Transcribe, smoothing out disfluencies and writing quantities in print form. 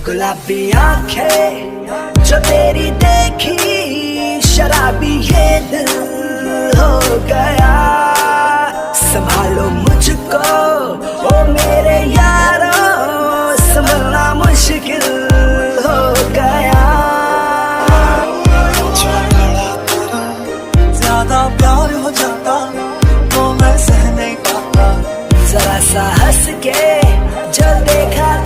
गुलाबी आंखें जो तेरी देखी, शराबी ये दिल हो गया। संभालो मुझको ओ मेरे यारो, संभलना मुश्किल हो गया। ज्यादा प्यार हो जाता तो मैं सह नहीं पाता। जरा सा हंस के जो देखा